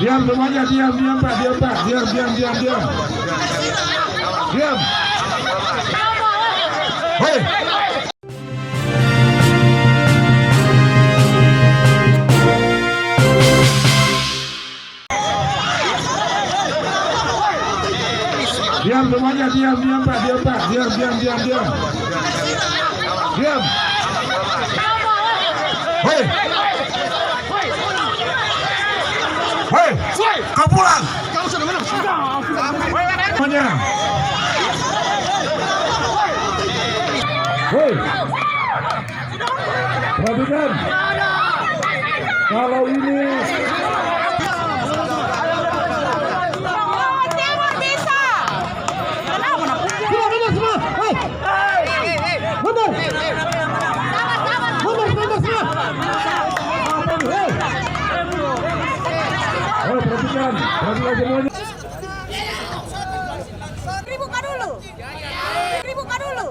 Diam semuanya, diam Pak, diam Pak, diam. Diam. Hei. Diam semuanya, diam Pak, diam. Diam. Hei. Hei, kau pulang. Semuanya. Hei. Perhatikan. Kalau ini perhatikan semuanya. Dibuka dulu.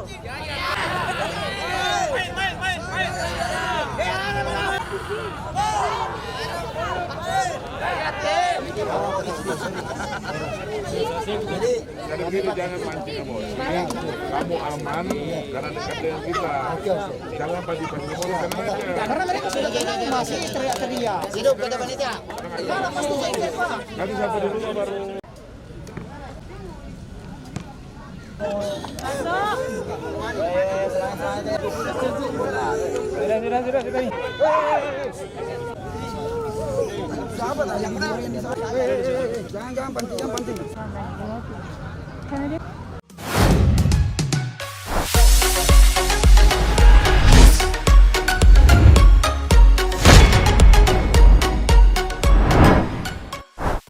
Jadi begini, jangan mancing emosi. Kamu aman karena dekat dengan kita. Jangan pancing emosi Karena mereka sudah masih teriak-teriak. Hidup kata panitia. Nanti sampai di rumah baru. Sudah. Sahabat yang menang. Jangan pancing.